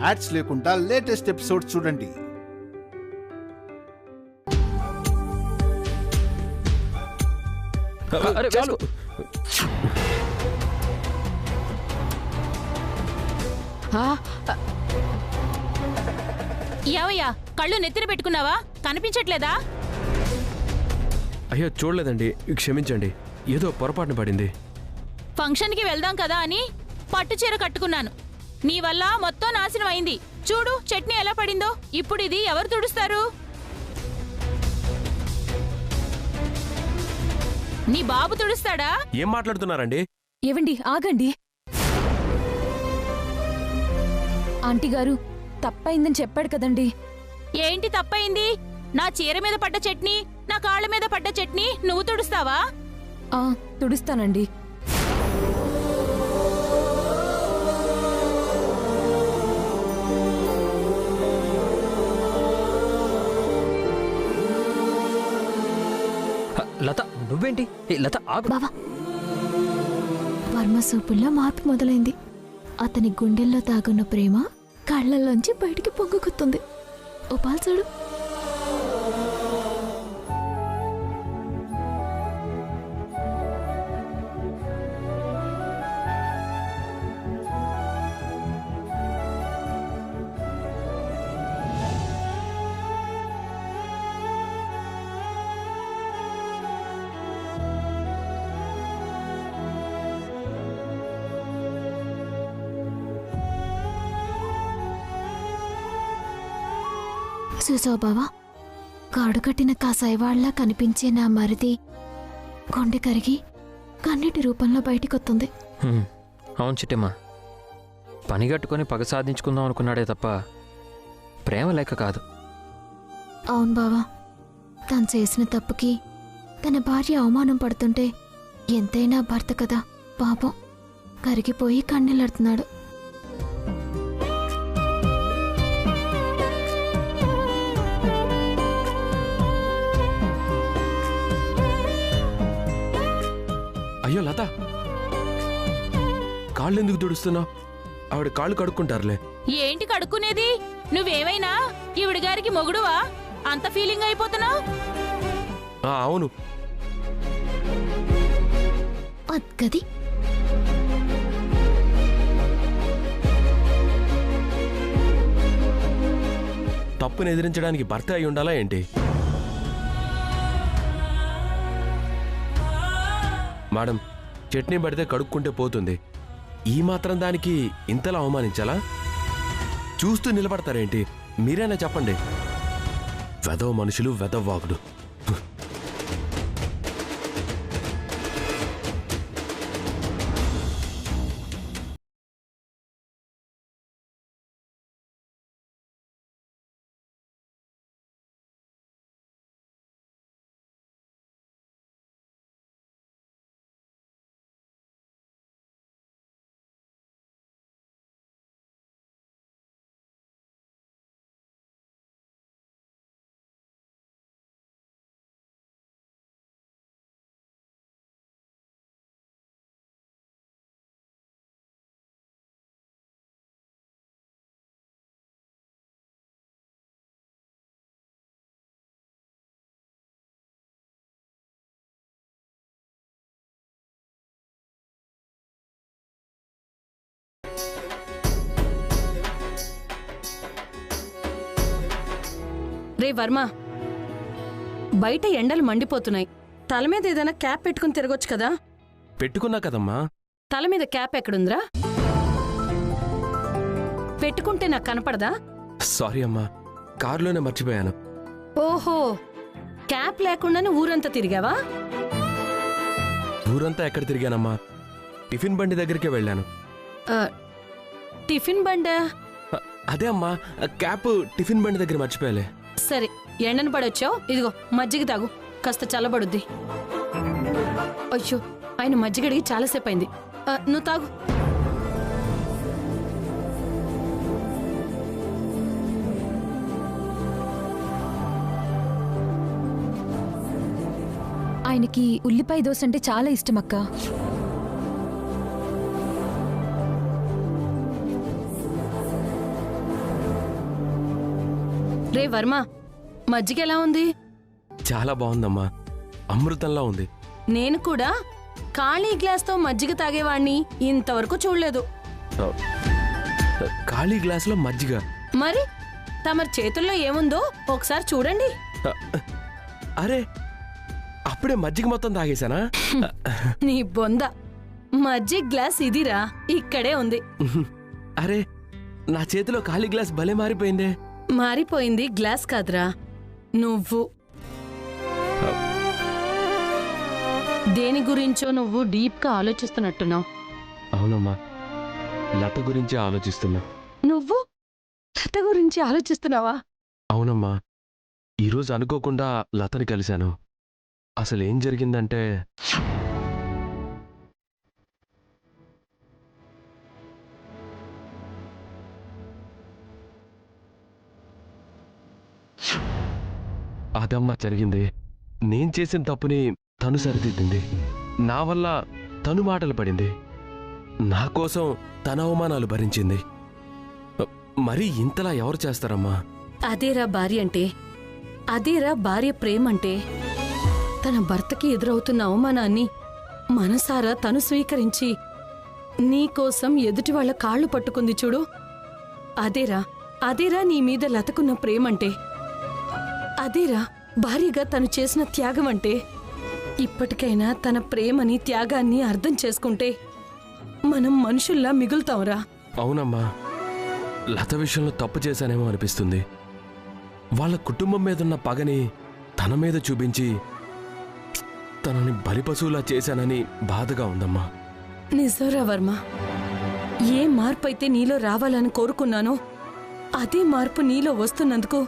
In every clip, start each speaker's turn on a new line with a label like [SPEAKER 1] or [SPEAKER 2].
[SPEAKER 1] Ads లేకుండా latest episode చూడండి.
[SPEAKER 2] ఏవయ్యా, కళ్ళు నెత్తిన పెట్టుకున్నావా? కనిపించట్లేదా?
[SPEAKER 3] అయ్యో చూడలేదండి, క్షమించండి, ఏదో పొరపాటున పడింది.
[SPEAKER 2] ఫంక్షన్కి వెళ్దాం కదా అని పట్టు చీర కట్టుకున్నాను. నీ వల్ల మొత్తం నాశనం అయింది. చూడు చట్నీ ఎలా పడిందో. ఇప్పుడు ఇది ఎవరు తుడుస్తారు? నీ బాబు తుడుస్తాడా?
[SPEAKER 3] ఏం మాట్లాడుతున్నారండి?
[SPEAKER 4] ఏవండి ఆగండి. ఆంటీ గారు తప్పైందని చెప్పాడు కదండి.
[SPEAKER 2] ఏంటి తప్పైంది? నా చీర మీద పడ్డ చట్నీ, నా కాళ్ళ మీద పడ్డ చట్నీ నువ్వు తుడుస్తావా?
[SPEAKER 4] తుడుస్తానండి.
[SPEAKER 5] లత నువ్వేంటి? లత
[SPEAKER 6] బావా, వర్మ సూపుల్లో మార్పు మొదలైంది. అతని గుండెల్లో తాగున్న ప్రేమ కళ్ళల్లోంచి బయటికి పొంగుకుతుంది. ఓ పాలు చూడు. చూసావు బావా, కాడు కట్టిన కాసాయవాళ్లా కనిపించే నా మరిది గుండె కరిగి కన్నీటి రూపంలో బయటికొస్తుంది.
[SPEAKER 5] అవును చిట్టమ్మా, పనిగట్టుకొని పగ సాధించుకుందాం అనుకున్నాడే తప్ప ప్రేమ లేక కాదు.
[SPEAKER 6] అవును బావా, తను చేసిన తప్పుకి తన భార్య అవమానం పడుతుంటే ఎంతైనా భర్త కదా పాపం కరిగిపోయి కన్నీళ్ళడుతున్నాడు.
[SPEAKER 3] అయ్యో లత, కాళ్ళు ఎందుకు తుడుస్తున్నావు? ఆవిడ కాళ్ళు కడుక్కుంటారులే.
[SPEAKER 2] ఏంటి కడుక్కునేది? నువ్వేమైనా ఈవిడ గారికి మొగుడువా? అంత ఫీలింగ్ అయిపోతున్నావు?
[SPEAKER 3] అవును.
[SPEAKER 6] అద్గది
[SPEAKER 3] తప్పుని ఎదిరించడానికి భర్త అయి ఉండాలా ఏంటి? మేడం, చట్నీ పడితే కడుక్కుంటే పోతుంది. ఈ మాత్రం దానికి ఇంతలా అవమానించాలా? చూస్తూ నిలబడతారేంటి? మీరైనా చెప్పండి. వెదవ మనుషులు, వెదవ్వాగుడు.
[SPEAKER 7] రే వర్మ, బయట ఎండలు మండిపోతున్నాయి. తల మీద ఏదైనా క్యాప్ పెట్టుకుని తిరగొచ్చు కదా.
[SPEAKER 3] పెట్టుకున్నా కదమ్మా.
[SPEAKER 7] తల మీద క్యాప్ ఎక్కడుందిరా? పెట్టుకుంటే నాకు కనపడదా?
[SPEAKER 3] సారీ అమ్మా, కారులోనే మర్చిపోయాను.
[SPEAKER 7] ఓహో, క్యాప్ లేకుండానే ఊరంతా తిరిగావా?
[SPEAKER 3] ఊరంతా ఎక్కడ తిరిగానమ్మా? టిఫిన్ బండి దగ్గరికే వెళ్ళాను.
[SPEAKER 7] టిఫిన్ బండా?
[SPEAKER 3] అదే అమ్మా, క్యాప్ టిఫిన్ బండి దగ్గర మర్చిపోయాలే.
[SPEAKER 7] సరే, ఎండను పడొచ్చావు, ఇదిగో మజ్జిగ తాగు, కాస్త చల్లబడుద్ది. అయ్యో, ఆయన మజ్జిగడిగి చాలాసేపు అయింది. నువ్వు తాగు.
[SPEAKER 4] ఆయనకి ఉల్లిపాయ దోశ అంటే చాలా ఇష్టం అక్క.
[SPEAKER 7] రే వర్మ, మజ్జిగ ఎలా ఉంది?
[SPEAKER 3] చాలా బాగుందమ్మా, అమృతంలా ఉంది.
[SPEAKER 7] నేను కూడా ఖాళీ గ్లాస్తో మజ్జిగ తాగేవాణ్ణి ఇంతవరకు చూడలేదు.
[SPEAKER 3] ఖాళీ గ్లాసులో మజ్జిగ?
[SPEAKER 7] మరి తమరి చేతుల్లో ఏముందో ఒకసారి చూడండి.
[SPEAKER 3] అరే, అప్పుడే మజ్జిగ మొత్తం తాగేశానా?
[SPEAKER 7] నీ బొంద, మజ్జిగ గ్లాస్ ఇదిరా, ఇక్కడే ఉంది.
[SPEAKER 3] అరే, నా చేతిలో ఖాళీ గ్లాస్ భలే మారిపోయిందే.
[SPEAKER 7] మారిపోయింది గ్లాస్ కాదురా, నువ్వు. దేని గురించో నువ్వు డీప్గా ఆలోచిస్తున్నట్టున్నావు.
[SPEAKER 3] అవునమ్మా, లత గురించి ఆలోచిస్తున్నా.
[SPEAKER 7] నువ్వు లత గురించి ఆలోచిస్తున్నావా?
[SPEAKER 3] అవునమ్మా, ఈరోజు అనుకోకుండా లతని కలిశాను. అసలు ఏం జరిగిందంటే, అదమ్మా జరిగింది. నేను చేసిన తప్పుని తను సరిదిద్దింది. నా వల్ల తను మాటలు పడింది. నా కోసం తన అవమానాలు భరించింది. మరీ ఇంతలా ఎవరు చేస్తారమ్మా?
[SPEAKER 7] అదేరా భార్య అంటే, అదేరా భార్య ప్రేమంటే. తన భర్తకి ఎదురవుతున్న అవమానాన్ని మనసారా తను స్వీకరించి నీకోసం ఎదుటి వాళ్ళ కాళ్ళు పట్టుకుంది చూడు, అదేరా అదేరా నీ మీద లతకున్న ప్రేమంటే. అదేరా భార్యగా తను చేసిన త్యాగం అంటే. ఇప్పటికైనా తన ప్రేమని, త్యాగాన్ని అర్థం చేసుకుంటే మనం మనుషుల్లా మిగులుతాంరా.
[SPEAKER 3] అవునమ్మా, లత విషయంలో తప్పు చేశానేమో అనిపిస్తుంది. వాళ్ళ కుటుంబం మీదున్న పగని తన మీద చూపించి తనని బలిపశువులా చేశానని బాధగా ఉందమ్మా.
[SPEAKER 7] నిజంరా వర్మ, ఏ మార్పు అయితే నీలో రావాలని కోరుకున్నానో అదే మార్పు నీలో వస్తున్నందుకు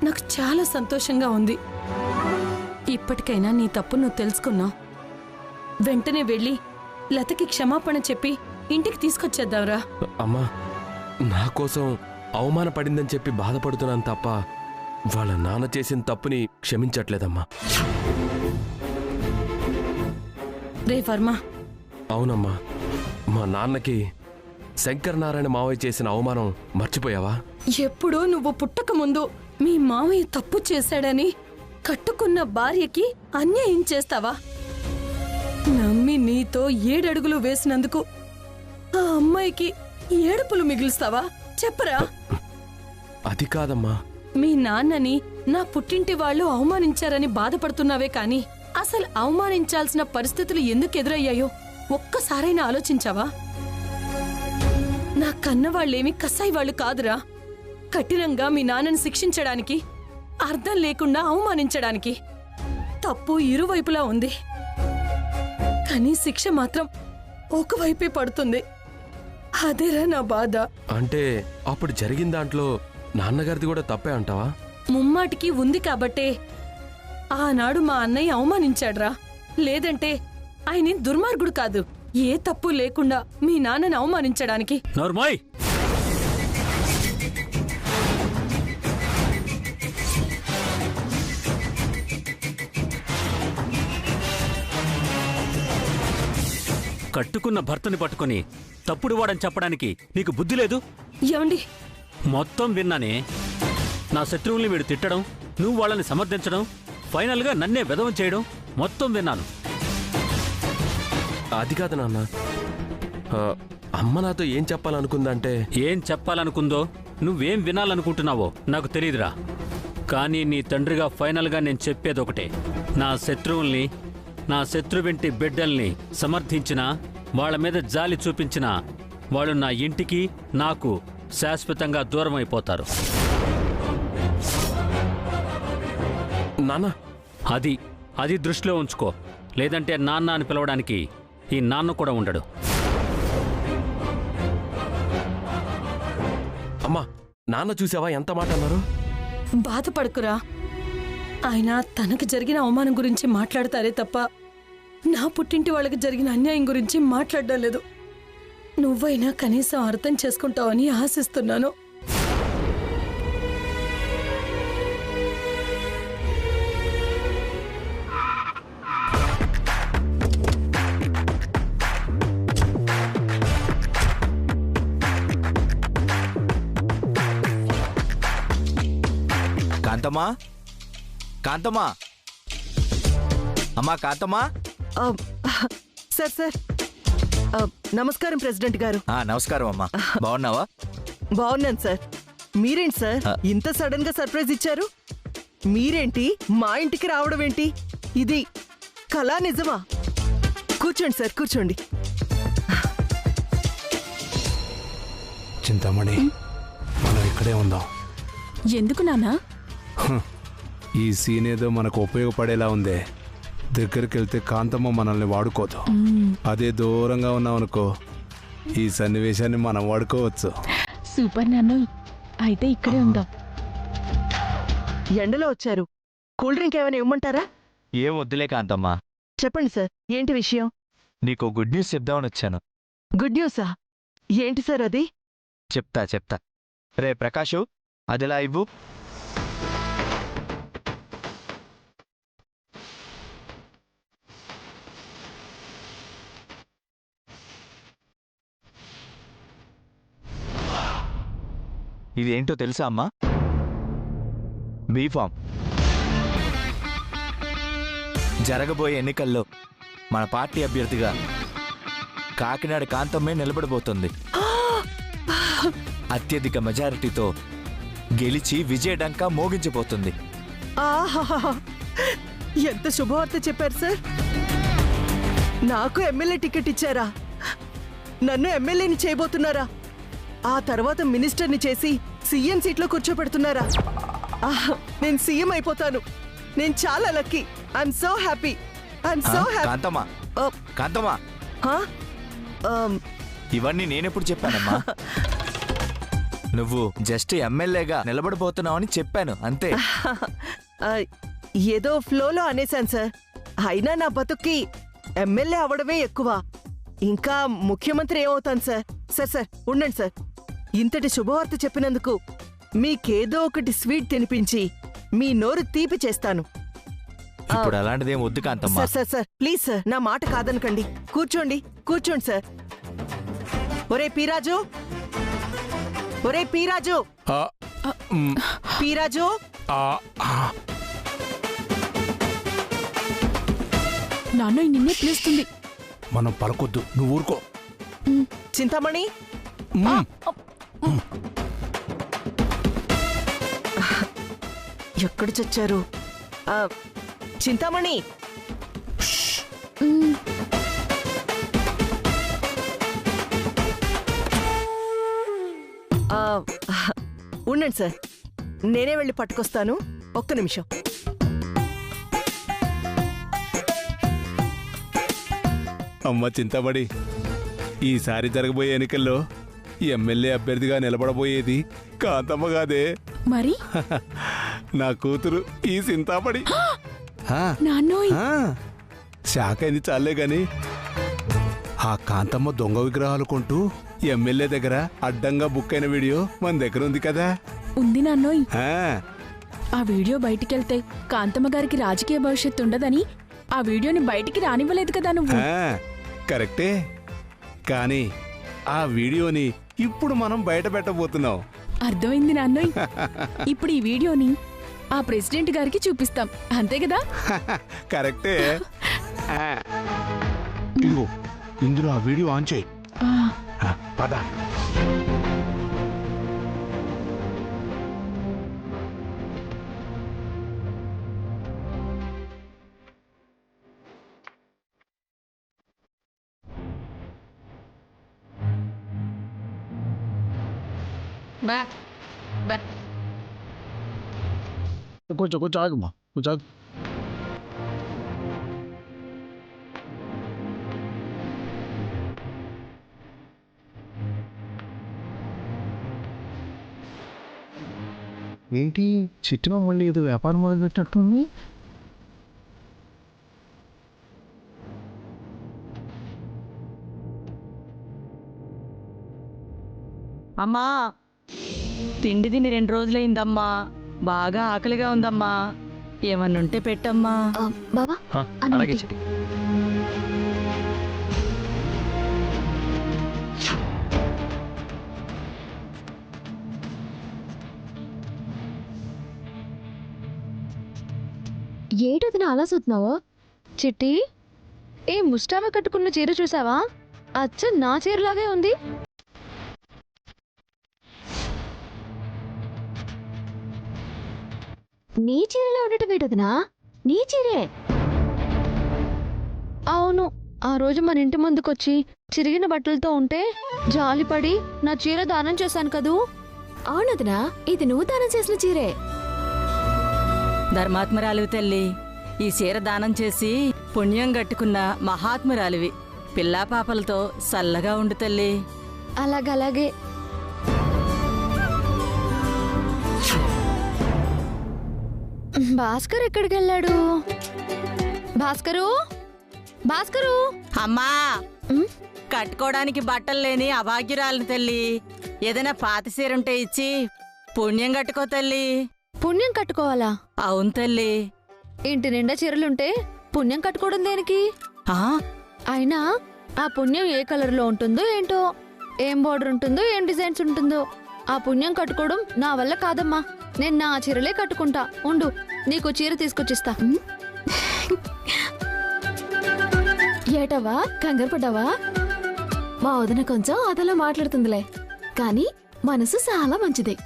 [SPEAKER 7] నాకు చాలా సంతోషంగా ఉంది. ఇప్పటికైనా నీ తప్పు నువ్వు తెలుసుకున్నావు. వెంటనే వెళ్ళి లతకి క్షమాపణ చెప్పి ఇంటికి తీసుకొచ్చేద్దాంరా.
[SPEAKER 3] అమ్మా, నా కోసం అవమానపడిందని చెప్పి బాధపడుతున్నాను తప్ప వాళ్ళ నాన్న చేసిన తప్పుని క్షమించట్లేదమ్మా.
[SPEAKER 7] రే వర్మ,
[SPEAKER 3] అవునమ్మా, మా నాన్నకి శంకర్ నారాయణ మావయ్య చేసిన అవమానం మర్చిపోయావా?
[SPEAKER 7] ఎప్పుడో నువ్వు పుట్టక ముందు మీ మామయ్య తప్పు చేశాడని కట్టుకున్న భార్యకి అన్యాయం చేస్తావా? నమ్మి నీతో 7 అడుగులు వేసినందుకు ఆ అమ్మాయికి ఏడుపులు మిగులుస్తావా? చెప్పరా.
[SPEAKER 3] అది కాదమ్మా.
[SPEAKER 7] మీ నాన్నని నా పుట్టింటి వాళ్ళు అవమానించారని బాధపడుతున్నావే కాని అసలు అవమానించాల్సిన పరిస్థితులు ఎందుకు ఎదురయ్యాయో ఒక్కసారైనా ఆలోచించావా? నా కన్నవాళ్లేమి కసాయి వాళ్ళు కాదురా. కఠినంగా మీ నాన్నని శిక్షించడానికి, అర్థం లేకుండా అవమానించడానికి. తప్పు ఇరువైపులా ఉంది, కానీ శిక్ష మాత్రం ఒకవైపే పడుతుంది. అదేరా నా బాధ.
[SPEAKER 3] అంటే అప్పుడు జరిగిన దాంట్లో నాన్నగారిది కూడా తప్పే అంటావా?
[SPEAKER 7] ముమ్మాటికి ఉంది కాబట్టే ఆనాడు మా అన్నయ్య అవమానించాడ్రా. లేదంటే ఆయన దుర్మార్గుడు కాదు, ఏ తప్పు లేకుండా మీ నాన్నని అవమానించడానికి.
[SPEAKER 8] నోర్మోయ్, కట్టుకున్న భర్తని పట్టుకొని తప్పుడు వాడని చెప్పడానికి నీకు బుద్ధి లేదు?
[SPEAKER 7] ఏమండి,
[SPEAKER 8] మొత్తం విన్నానే. నా శత్రువుల్ని వీడు తిట్టడం, నువ్వు వాళ్ళని సమర్థించడం, ఫైనల్గా నన్నే వెధవం చేయడం మొత్తం విన్నాను.
[SPEAKER 3] అది కాదు నాన్న, అమ్మ నాతో ఏం చెప్పాలనుకుందంటే.
[SPEAKER 8] ఏం చెప్పాలనుకుందో, నువ్వేం వినాలనుకుంటున్నావో నాకు తెలీదురా. కానీ నీ తండ్రిగా ఫైనల్గా నేను చెప్పేదొకటే. నా శత్రువుల్ని, నా శత్రువింటి బిడ్డల్ని సమర్థించినా, వాళ్ళ మీద జాలి చూపించినా వాళ్ళు నా ఇంటికి, నాకు శాశ్వతంగా దూరం అయిపోతారు.
[SPEAKER 3] నాన్న,
[SPEAKER 8] అది దృష్టిలో ఉంచుకో. లేదంటే నాన్న అని పిలవడానికి ఈ నాన్న కూడా ఉండడు.
[SPEAKER 3] అమ్మా, నాన్న చూసావా ఎంత మాట అన్నారు?
[SPEAKER 7] బాధపడుకురా. ఆయన తనకు జరిగిన అవమానం గురించి మాట్లాడతారే తప్ప నా పుట్టింటి వాళ్ళకి జరిగిన అన్యాయం గురించి మాట్లాడడం లేదు. నువ్వైనా కనీసం అర్థం చేసుకుంటావని ఆశిస్తున్నాను.
[SPEAKER 9] కాంతమ్మా, కాంతమ్మా, అమ్మా కాంతమ్మా.
[SPEAKER 10] సార్ సార్ నమస్కారం ప్రెసిడెంట్ గారు.
[SPEAKER 9] నమస్కారం అమ్మా, బాగున్నావా?
[SPEAKER 10] బాగున్నాను సార్. మీరేంటి సార్ ఇంత సడన్ గా సర్ప్రైజ్ ఇచ్చారు? మీరేంటి మా ఇంటికి రావడం ఏంటి? ఇది కళా నిజమా? కూర్చోండి సార్, కూర్చోండి.
[SPEAKER 11] చింతామణి, మనం ఇక్కడే ఉందాం.
[SPEAKER 2] ఎందుకు నాన్నా?
[SPEAKER 11] ఈ సీన్ ఏదో మనకు ఉపయోగపడేలా ఉందే. దగ్గరికి వెళ్తే కాంతమ్మ మనల్ని వాడుకోదు. అదే దూరంగా ఉన్నామనుకో ఈ సన్నివేశాన్ని మనం వాడుకోవచ్చు.
[SPEAKER 2] సూపర్ నాన్న, అయితే ఇక్కడే ఉందాం.
[SPEAKER 10] ఎండలో వచ్చారు, కూల్ డ్రింక్ ఏమైనా ఇవ్వమంటారా?
[SPEAKER 9] ఏం వద్దులే కాంతమ్మా.
[SPEAKER 10] చెప్పండి సార్, ఏంటి విషయం?
[SPEAKER 9] నీకు గుడ్ న్యూస్ చెప్దామని వచ్చాను.
[SPEAKER 10] గుడ్ న్యూసా? ఏంటి సార్ అది?
[SPEAKER 9] చెప్తా. రే ప్రకాషు, అదిలా ఇవ్వు. ఇదేంటో తెలుసా అమ్మా? బీఫామ్. జరగబోయే ఎన్నికల్లో మన పార్టీ అభ్యర్థిగా కాకినాడ కాంతమ్మే నిలబడబోతుంది. అత్యధిక మెజారిటీతో గెలిచి విజయడంకా మోగించబోతుంది.
[SPEAKER 10] ఆహాహా, ఎంత శుభవార్త చెప్పారు సార్. నాకు ఎమ్మెల్యే టికెట్ ఇచ్చారా? నన్ను ఎమ్మెల్యేని చేయబోతున్నారా? ఆ తర్వాత మినిస్టర్ని చేసి సీఎం సీట్లో కూర్చోపెడుతున్నారా? నేను సీఎం అయిపోతాను. నేను చాలా lucky. I'm so happy.
[SPEAKER 9] Kanthamma, Kanthamma, ఇవన్నీ నేనెప్పుడు చెప్పానమ్మా? నువ్వు జస్ట్ ఎమ్మెల్యేగా నిలబడిపోతున్నావని చెప్పాను అంతే.
[SPEAKER 10] ఏదో ఫ్లోలో అనేశాను సార్. అయినా నా బతుక్కి ఎమ్మెల్యే అవడమే ఎక్కువ. ఇంకా ముఖ్యమంత్రి ఏమవుతాను సార్. సార్ ఉండండి సార్. ఇంతటి శుభవార్త చెప్పినందుకు మీకేదో ఒకటి స్వీట్ తినిపించి మీ నోరు తీపి చేస్తాను.
[SPEAKER 9] ఇప్పుడు అలాంటిదేం వద్దు కాంతమ్మా.
[SPEAKER 10] సార్ ప్లీజ్ సార్, నా మాట కాదనకండి. కూర్చోండి సార్. ఒరే పీరాజు, పీరాజు.
[SPEAKER 2] నాన్న నిన్నే పిలుస్తుంది.
[SPEAKER 11] మనం పలకొద్దు, నువ్వు ఊరుకో.
[SPEAKER 10] చింతామణి, ఎక్కడ చచ్చారు? చింతామణి, ఉండండి సార్, నేనే వెళ్ళి పట్టుకొస్తాను. ఒక్క నిమిషం.
[SPEAKER 11] అమ్మ చింతామణి, ఈసారి జరగబోయే ఎన్నికల్లో ఎమ్మెల్యే అభ్యర్థిగా నిలబడబోయేది కాంతమ్మ కాదే,
[SPEAKER 2] మరి
[SPEAKER 11] నా కూతురు ఈ చింతామణి.
[SPEAKER 2] నాన్నోయ్,
[SPEAKER 11] శాఖ అయింది చాలే గాని ఆ కాంతమ్మ దొంగ విగ్రహాలు కొంటూ ఎమ్మెల్యే దగ్గర అడ్డంగా బుక్ అయిన వీడియో మన దగ్గర ఉంది కదా.
[SPEAKER 2] ఉంది నాన్నోయ్.
[SPEAKER 11] ఆ,
[SPEAKER 2] ఆ వీడియో బయటికెళ్తే కాంతమ్మ గారికి రాజకీయ భవిష్యత్తు ఉండదని ఆ వీడియోని బయటికి రానివ్వలేదు కదా నువ్వు.
[SPEAKER 11] కరెక్టే, కానీ ఆ వీడియోని ఇప్పుడు మనం బయట పెట్టబోతున్నాం.
[SPEAKER 2] అర్థమైంది నాన్నోయ్. ఇప్పుడు ఈ వీడియోని ఆ ప్రెసిడెంట్ గారికి చూపిస్తాం, అంతే కదా?
[SPEAKER 11] కరెక్టే. ఇదిగో ఇందులో ఆ వీడియో ఆన్ చేయి. పద.
[SPEAKER 1] కొంచెం ఆగమ్మా, కొంచెం ఆగు. ఏంటి చిట్టిలో మళ్ళీ ఏదో వ్యాపారం మొదలుపెట్టినట్టుంది.
[SPEAKER 10] అమ్మా, తిండి తిని 2 రోజులైందమ్మా. బాగా ఆకలిగా ఉందమ్మా. ఏమన్నుంటే పెట్టమ్మా.
[SPEAKER 6] బావా
[SPEAKER 5] అలాగే చిట్టి.
[SPEAKER 6] ఏటొదిన అలా చూస్తున్నావో? చిట్టి, ఏ ముష్టామ కట్టుకున్న చీర చూసావా? అచ్చ నా చీరలాగే ఉంది. నీ చీరలో ఉండటం ఏంటొదినా? నీ చీరే. అవును, ఆ రోజు మన ఇంటి ముందుకొచ్చి చిరిగిన బట్టలతో ఉంటే జాలిపడి నా చీర దానం చేశాను కదూ. అవునదినా, ఇది నువ్వు దానం చేసిన చీరే.
[SPEAKER 12] ధర్మాత్మరాలివి తల్లి, ఈ చీర దానం చేసి పుణ్యం గట్టుకున్న మహాత్మురాలివి. పిల్లా పాపలతో సల్లగా ఉండు తల్లి.
[SPEAKER 6] అలాగే. భాస్కర్ ఎక్కడికి వెళ్ళాడు? భాస్కరు
[SPEAKER 12] అమ్మా, కట్టుకోవడానికి బట్టలు లేని అభాగ్యురాలిని తల్లి. ఏదైనా పాత చీర ఉంటే ఇచ్చి పుణ్యం కట్టుకో తల్లి.
[SPEAKER 6] పుణ్యం కట్టుకోవాలా?
[SPEAKER 12] అవును తల్లి.
[SPEAKER 6] ఇంటి నిండా చీరలుంటే పుణ్యం కట్టుకోవడం దేనికి? అయినా ఆ పుణ్యం ఏ కలర్లో ఉంటుందో ఏంటో, ఏం బోర్డర్ ఉంటుందో, ఏం డిజైన్స్ ఉంటుందో. ఆ పుణ్యం కట్టుకోవడం నా వల్ల కాదమ్మా. నేను నా చీరలే కట్టుకుంటా. ఉండు, నీకు చీర తీసుకొచ్చిస్తా. ఏటవా, కంగారు పడ్డావా? మా వదిన కొంచెం అదలా మాట్లాడుతుందిలే, కానీ మనసు చాలా మంచిదే.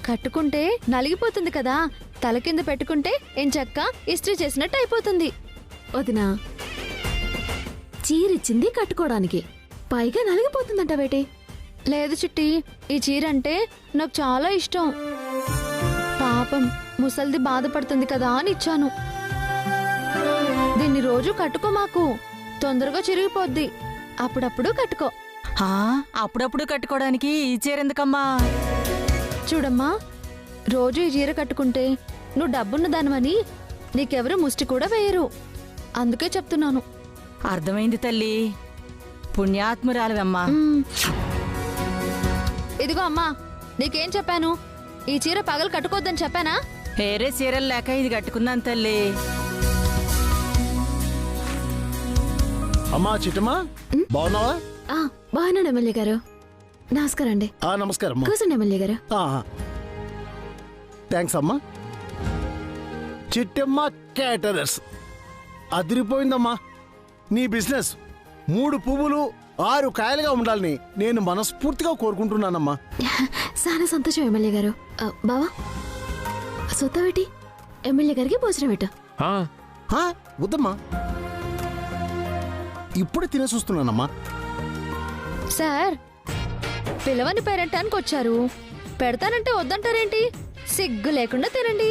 [SPEAKER 6] కట్టుకుంటే నలిగిపోతుంది కదా, తల కింద పెట్టుకుంటే ఎంచక్క ఇస్త్రీ చేసినట్టు అయిపోతుంది. వదినా, చీరిచ్చింది కట్టుకోవడానికి, పైగా నలిగిపోతుందంట వేటి? లేదు చిట్టి, ఈ చీర అంటే నాకు చాలా ఇష్టం. పాపం ముసల్ది బాధపడుతుంది కదా అని ఇచ్చాను. దీన్ని రోజు కట్టుకో, మాకు తొందరగా చిరిగిపోద్ది. అప్పుడప్పుడు కట్టుకో.
[SPEAKER 12] అప్పుడప్పుడు కట్టుకోవడానికి ఈ చీర ఎందుకమ్మా?
[SPEAKER 6] చూడమ్మా, రోజు ఈ చీర కట్టుకుంటే నువ్వు డబ్బున్న దానివని నీకెవరు ముష్టి కూడా వేయరు. అందుకే చెప్తున్నాను.
[SPEAKER 12] అర్థమైంది తల్లి, పుణ్యాత్మురాలివమ్మా.
[SPEAKER 6] ఇదిగో అమ్మా, నీకేం చెప్పాను? ఈ చీర పగలు కట్టుకోవద్దని చెప్పానా?
[SPEAKER 12] వేరే చీరలు లేక ఇది కట్టుకున్నాను తల్లి.
[SPEAKER 1] అమ్మా చిట్టమ్మా, బాగున్నావా?
[SPEAKER 6] బాగున్నాను ఎమ్మెల్యే గారు. నమస్కారం అండి.
[SPEAKER 1] నమస్కారం.
[SPEAKER 6] కూర్చోండి ఎమ్మెల్యే గారు.
[SPEAKER 1] థ్యాంక్స్ అమ్మా. చిట్టమ్మ క్యాటరర్స్ అదిరిపోయిందమ్మా. నీ బిజినెస్ 3 పువ్వులు 6 కాయలుగా ఉండాలని నేను మనస్ఫూర్తిగా కోరుకుంటున్నానమ్మా.
[SPEAKER 6] చాలా సంతోషం ఎమ్మెల్యే గారు. బావా, సొత్తవేటి ఎమ్మెల్యే గారికి భోజనం పెట్టు.
[SPEAKER 1] వద్దమ్మా, ఇప్పుడే తినేసి వస్తున్నానమ్మా.
[SPEAKER 6] సార్, పిలవని పేరెంటానికి వచ్చారు, పెడతానంటే వద్దంటారేంటి? సిగ్గు లేకుండా తినండి.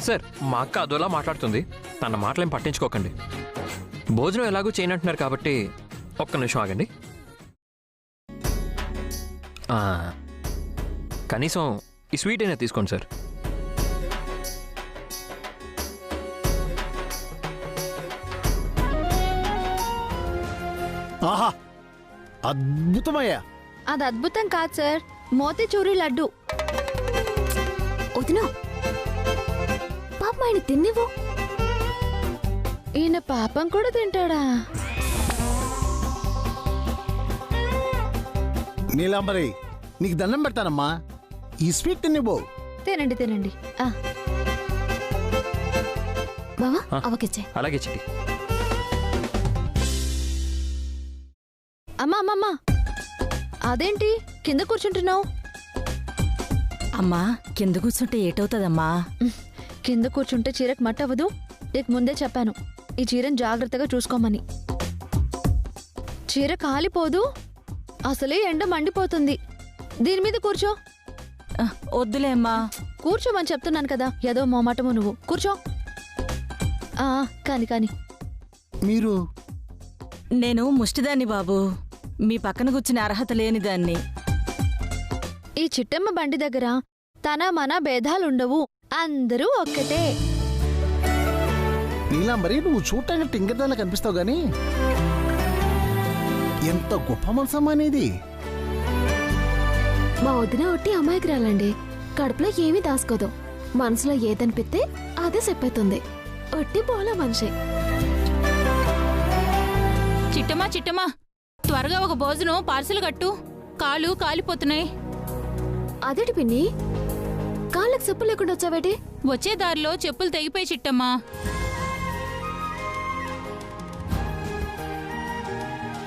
[SPEAKER 5] సార్, మా అక్క అదోలా మాట్లాడుతుంది, తన మాటలేం పట్టించుకోకండి. భోజనం ఎలాగో చేయనంటున్నారు కాబట్టి ఒక్క నిమిషం ఆగండి. కనీసం ఈ స్వీట్ అయినా తీసుకోండి సార్.
[SPEAKER 1] ఆహా, అద్భుతమయ్యా.
[SPEAKER 6] అది అద్భుతం కాదు సార్, మోతీచూరి లడ్డు. వదినా, పాపం ఆయన తిన్నివ్వు. ఈయన పాపం కూడా తింటాడా?
[SPEAKER 1] నీలాంబరి, నీకు దండం పెడతానమ్మా, ఈ స్వీట్ తిన్నిపో.
[SPEAKER 6] తినండి తినండి. బావా, అవకిచ్చే.
[SPEAKER 5] అలాగే చిట్టి.
[SPEAKER 6] అమ్మా అమ్మమ్మా, అదేంటి కింద కూర్చుంటున్నావు?
[SPEAKER 12] అమ్మా, కింద కూర్చుంటే ఏటవుతుందమ్మా?
[SPEAKER 6] కింద కూర్చుంటే చీరకు మట్టవదు. నీకు ముందే చెప్పాను, ఈ చీరను జాగ్రత్తగా చూసుకోమని. చీర కాలిపోదు, అసలే ఎండ మండిపోతుంది. దీని మీద కూర్చో.
[SPEAKER 12] వద్దులే అమ్మా,
[SPEAKER 6] కూర్చోమని చెప్తున్నాను కదా ఏదో మొమాటము నువ్వు కూర్చో. కాని కాని
[SPEAKER 1] మీరు
[SPEAKER 12] నేను ముష్టిదాన్ని బాబు, మీ పక్కన కూర్చునే అర్హత లేనిదాన్ని.
[SPEAKER 6] ఈ చిట్టమ్మ బండి దగ్గర తన మన భేదాలుండవు, అందరూ ఒక్కటే.
[SPEAKER 1] నీలాంబరి, నువ్వు చూడటానికి టింగర్దాలా కనిపిస్తావు గాని ఎంత గొప్ప మనసమ్మా అనేది.
[SPEAKER 13] మా వదిన ఒట్టి అమాయకురాలండి. కడుపులో ఏమీ దాసుకోదు, మనసులో ఏదనిపిస్తే అదే చెప్పేస్తుంది. ఒట్టి పోలా మనిషి.
[SPEAKER 2] చిట్టమా చిట్టమా, త్వరగా ఒక భోజనం పార్సిల్ కట్టు, కాళ్ళు కాలిపోతున్నాయి.
[SPEAKER 13] అదేటి పిన్ని, కాళ్ళకి చెప్పులు లేకుండా వచ్చావేటి?
[SPEAKER 2] వచ్చే దారిలో చెప్పులు తెగిపోయి చిట్టమ్మా.